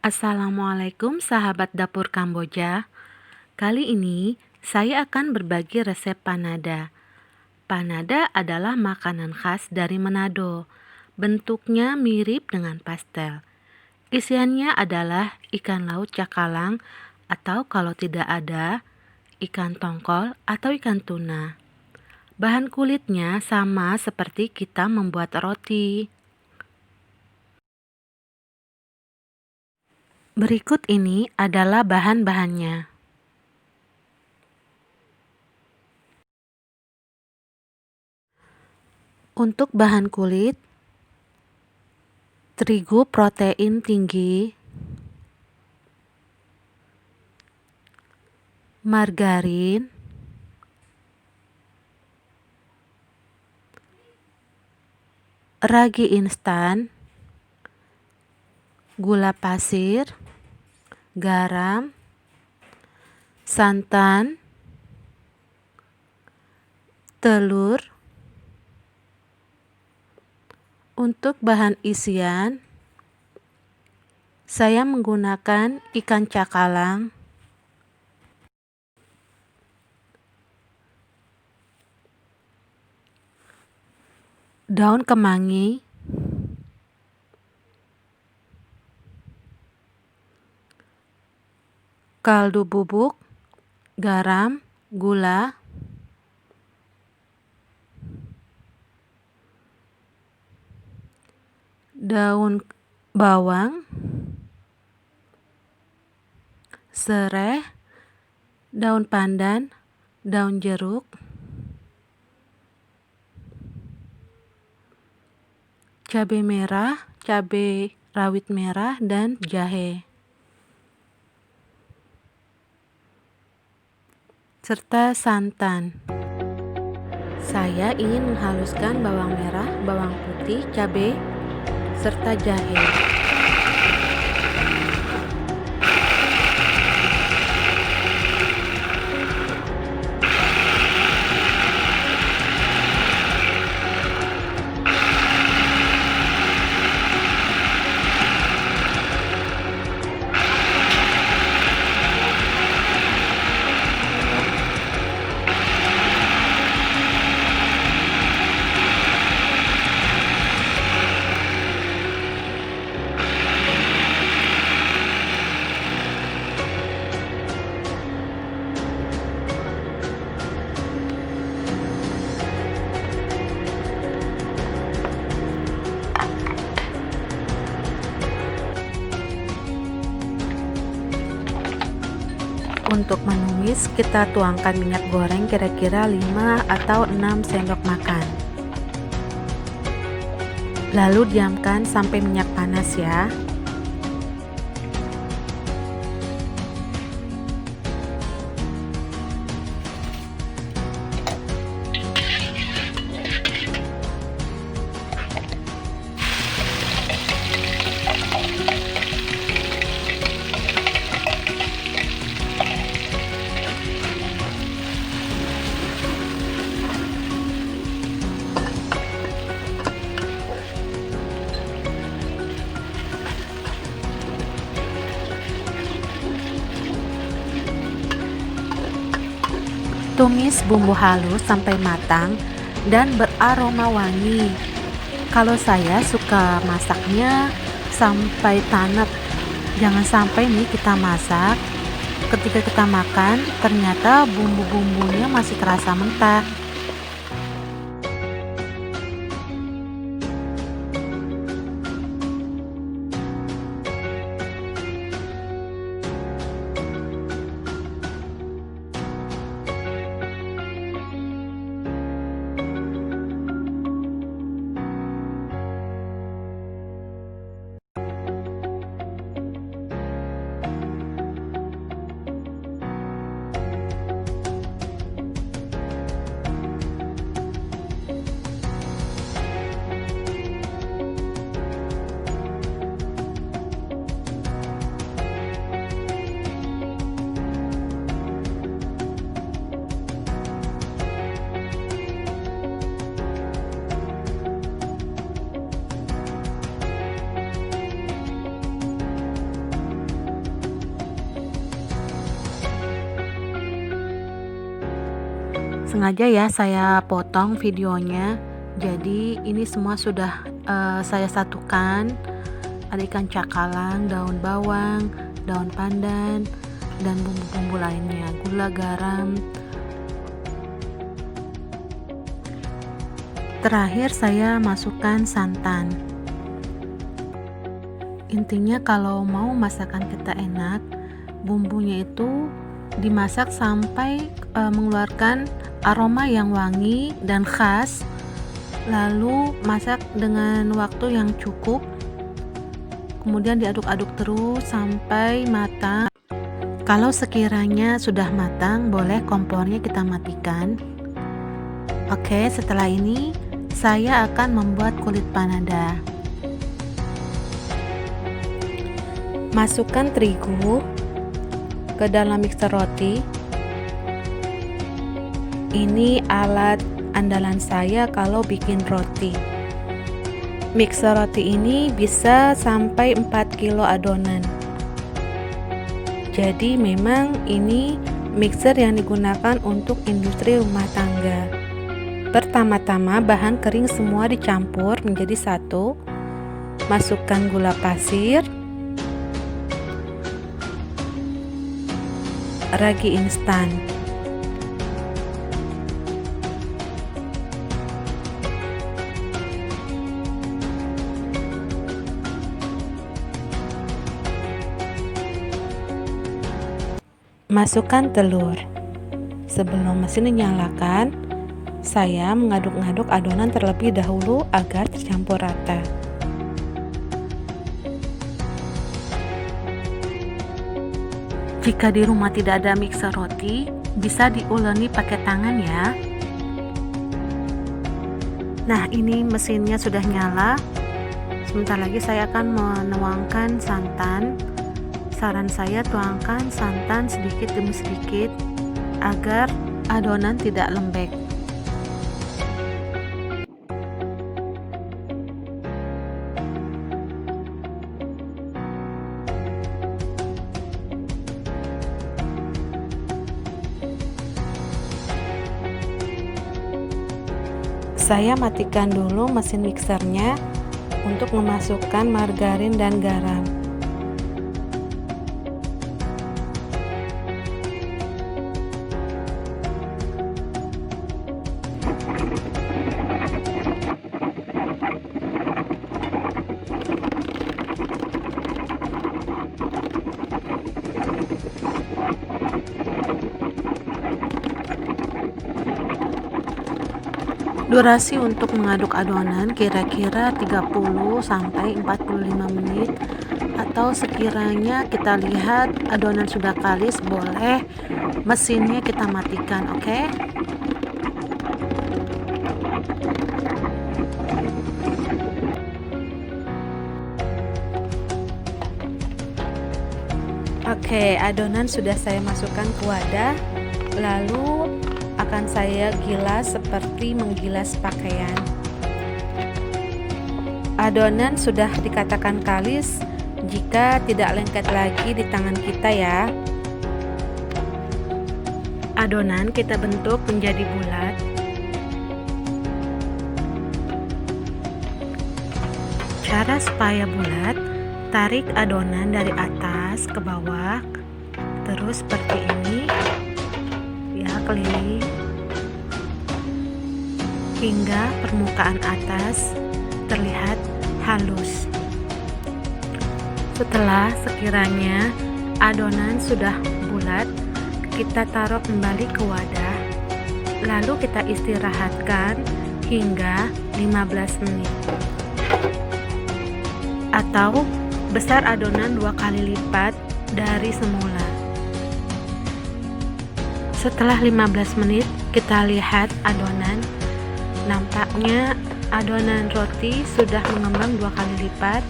Assalamualaikum sahabat dapur Kamboja. Kali ini saya akan berbagi resep panada. Panada adalah makanan khas dari Manado. Bentuknya mirip dengan pastel. Isiannya adalah ikan laut cakalang atau kalau tidak ada, ikan tongkol atau ikan tuna. Bahan kulitnya sama seperti kita membuat roti. Berikut ini adalah bahan-bahannya. Untuk bahan kulit, terigu protein tinggi, margarin, ragi instan, gula pasir, garam, santan, telur. Untuk bahan isian, saya menggunakan ikan cakalang, daun kemangi, kaldu bubuk, garam, gula, daun bawang, serai, daun pandan, daun jeruk, cabai merah, cabai rawit merah, dan jahe, serta santan. Saya ingin menghaluskan bawang merah, bawang putih, cabai, serta jahe. Untuk menumis, kita tuangkan minyak goreng kira-kira 5 atau 6 sendok makan. Lalu diamkan sampai minyak panas ya. Tumis bumbu halus sampai matang dan beraroma wangi. Kalau saya suka masaknya sampai tanak. Jangan sampai nih kita masak, ketika kita makan ternyata bumbu-bumbunya masih terasa mentah. Sengaja ya saya potong videonya. Jadi ini semua sudah saya satukan. Ada ikan cakalang, daun bawang, daun pandan, dan bumbu-bumbu lainnya, gula, garam. Terakhir saya masukkan santan. Intinya kalau mau masakan kita enak, bumbunya itu dimasak sampai mengeluarkan aroma yang wangi dan khas. Lalu masak dengan waktu yang cukup. Kemudian diaduk-aduk terus sampai matang. Kalau sekiranya sudah matang, boleh kompornya kita matikan. Oke, setelah ini saya akan membuat kulit panada. Masukkan terigu ke dalam mixer roti. Ini alat andalan saya kalau bikin roti. Mixer roti ini bisa sampai 4 kilo adonan. Jadi memang ini mixer yang digunakan untuk industri rumah tangga. Pertama-tama bahan kering semua dicampur menjadi satu. Masukkan gula pasir, ragi instan, masukkan telur. Sebelum mesin dinyalakan, saya mengaduk-aduk adonan terlebih dahulu agar tercampur rata. Jika di rumah tidak ada mixer roti, bisa diuleni pakai tangan ya. Nah, ini mesinnya sudah nyala. Sebentar lagi saya akan menuangkan santan. Saran saya tuangkan santan sedikit demi sedikit agar adonan tidak lembek. Saya matikan dulu mesin mixernya untuk memasukkan margarin dan garam. Durasi untuk mengaduk adonan kira-kira 30 sampai 45 menit, atau sekiranya kita lihat adonan sudah kalis, boleh mesinnya kita matikan, oke? Oke, adonan sudah saya masukkan ke wadah, lalu akan saya gilas seperti menggilas pakaian. Adonan sudah dikatakan kalis jika tidak lengket lagi di tangan kita ya. Adonan kita bentuk menjadi bulat. Cara supaya bulat, tarik adonan dari atas ke bawah, terus seperti ini ya, keliling hingga permukaan atas terlihat halus. Setelah sekiranya adonan sudah bulat, kita taruh kembali ke wadah, lalu kita istirahatkan hingga 15 menit, atau besar adonan 2 kali lipat dari semula. Setelah 15 menit kita lihat adonan. Nampaknya adonan roti sudah mengembang 2 kali lipat.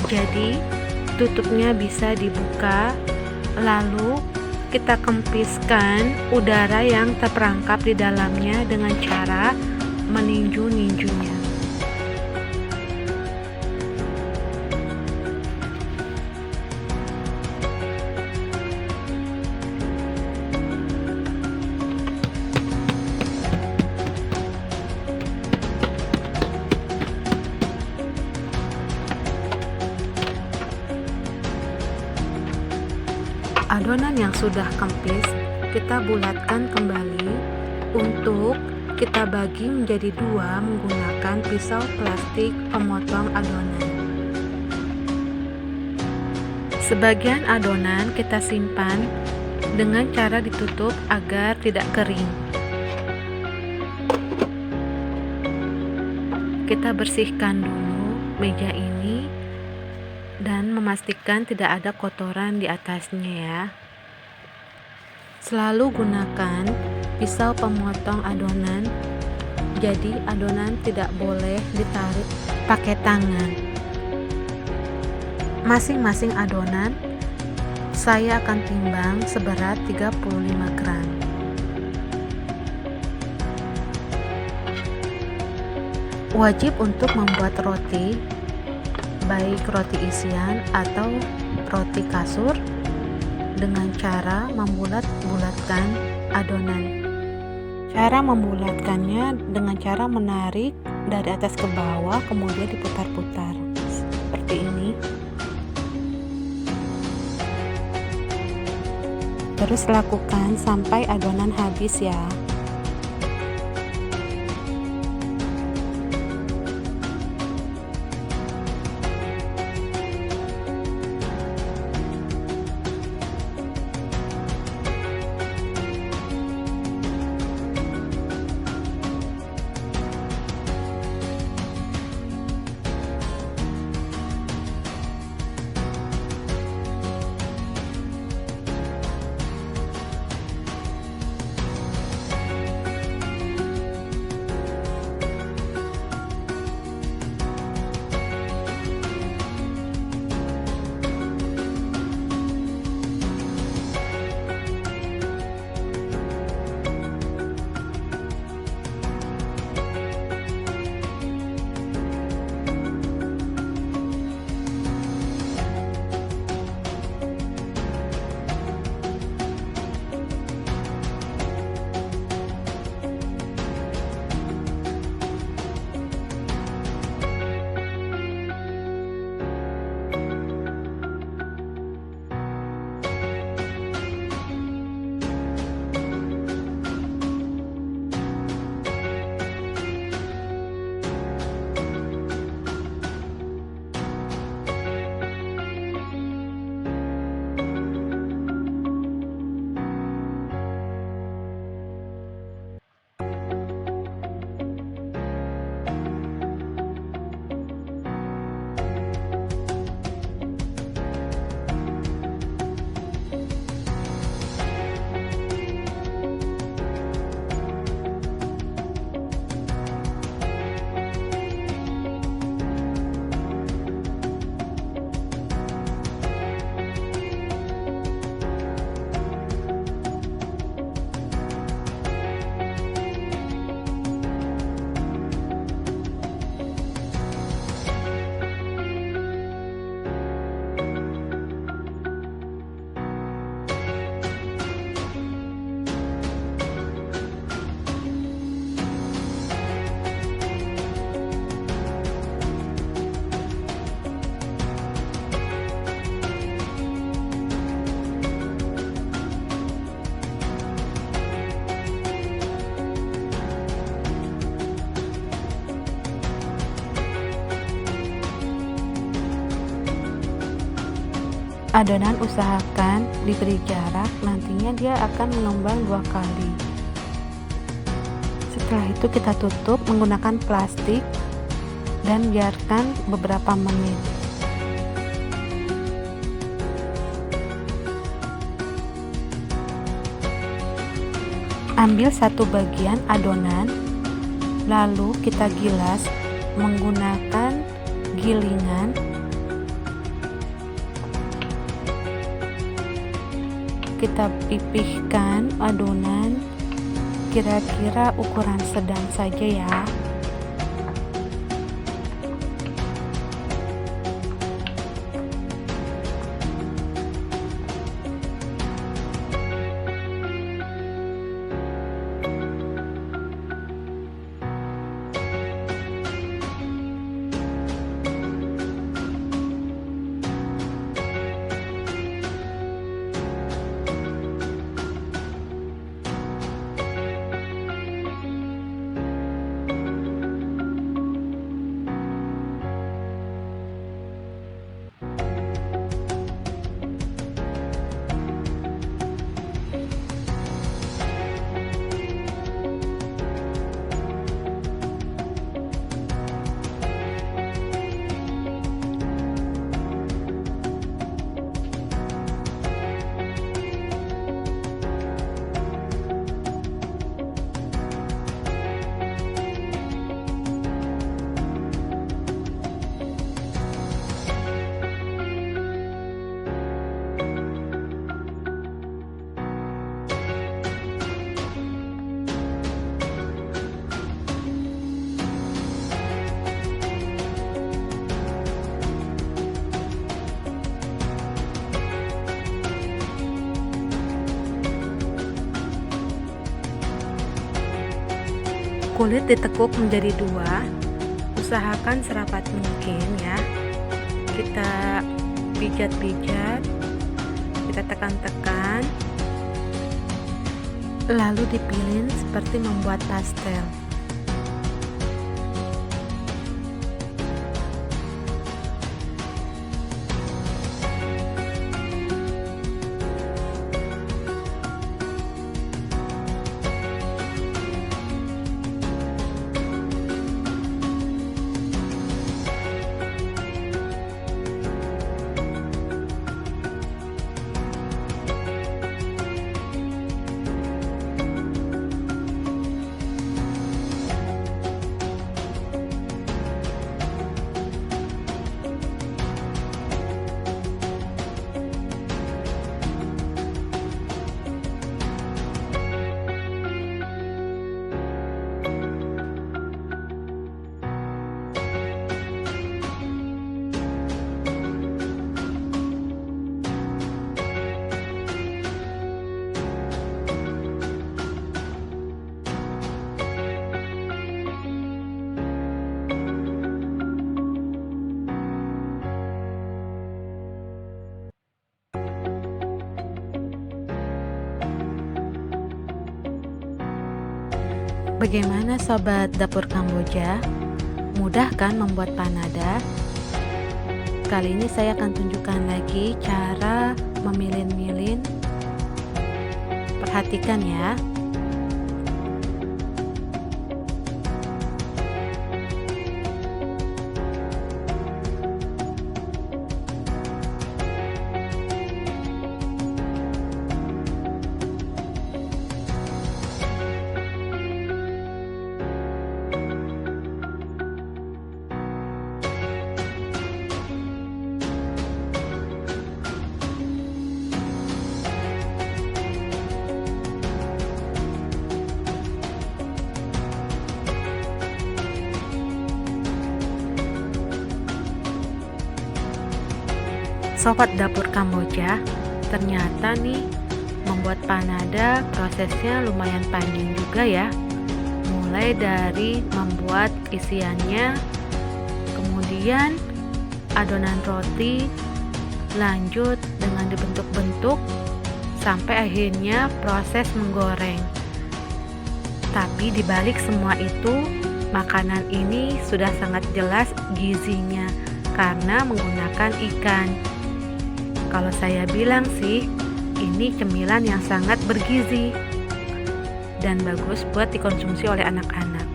Jadi tutupnya bisa dibuka, lalu kita kempiskan udara yang terperangkap di dalamnya dengan cara meninju-ninjunya. Adonan yang sudah kempis kita bulatkan kembali. Untuk kita bagi menjadi dua menggunakan pisau plastik pemotong adonan. Sebagian adonan kita simpan dengan cara ditutup agar tidak kering. Kita bersihkan dulu meja ini dan memastikan tidak ada kotoran di atasnya ya. Selalu gunakan pisau pemotong adonan, jadi adonan tidak boleh ditarik pakai tangan. Masing-masing adonan saya akan timbang seberat 35 gram. Wajib untuk membuat roti, baik roti isian atau roti kasur, dengan cara membulat-bulatkan adonan. Cara membulatkannya dengan cara menarik dari atas ke bawah, kemudian diputar-putar seperti ini. Terus lakukan sampai adonan habis ya. Adonan usahakan diberi jarak, nantinya dia akan mengembang 2 kali. Setelah itu kita tutup menggunakan plastik dan biarkan beberapa menit. Ambil satu bagian adonan, lalu kita gilas menggunakan gilingan. Kita pipihkan adonan kira-kira ukuran sedang saja ya. Kulit ditekuk menjadi dua, usahakan serapat mungkin ya. Kita pijat-pijat, kita tekan-tekan, lalu dipilin seperti membuat pastel. Bagaimana sobat dapur Kamboja? Mudah kan membuat panada? Kali ini saya akan tunjukkan lagi cara memilin-milin. Perhatikan ya. Sobat dapur Kamboja, ternyata nih membuat panada prosesnya lumayan panjang juga ya. Mulai dari membuat isiannya, kemudian adonan roti, lanjut dengan dibentuk-bentuk, sampai akhirnya proses menggoreng. Tapi dibalik semua itu, makanan ini sudah sangat jelas gizinya karena menggunakan ikan. Kalau saya bilang sih, ini cemilan yang sangat bergizi dan bagus buat dikonsumsi oleh anak-anak.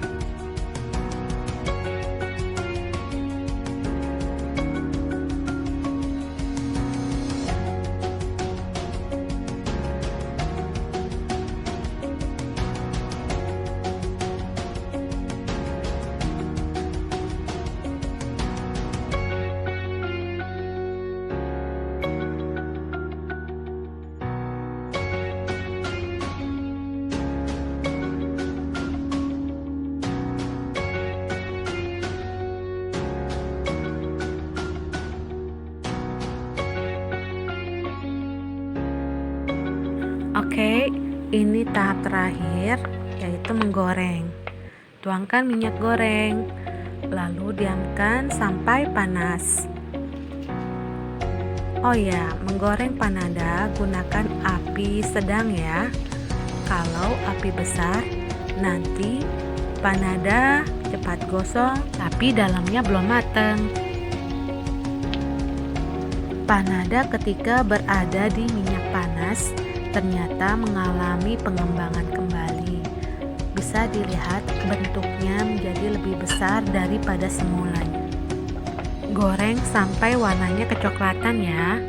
Oke, ini tahap terakhir, yaitu menggoreng. Tuangkan minyak goreng, lalu diamkan sampai panas. Oh ya, menggoreng panada gunakan api sedang ya. Kalau api besar, nanti panada cepat gosong, tapi dalamnya belum matang. Panada ketika berada di minyak panas ternyata mengalami pengembangan kembali. Bisa dilihat bentuknya menjadi lebih besar daripada semulanya. Goreng sampai warnanya kecoklatan ya.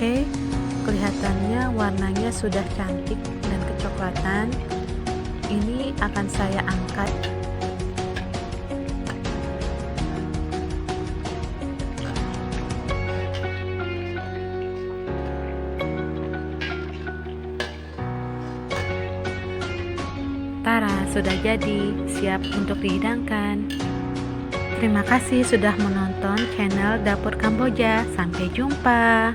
Oke, kelihatannya warnanya sudah cantik dan kecoklatan. Ini akan saya angkat. Tara, sudah jadi, siap untuk dihidangkan. Terima kasih sudah menonton channel Dapur Kamboja. Sampai jumpa.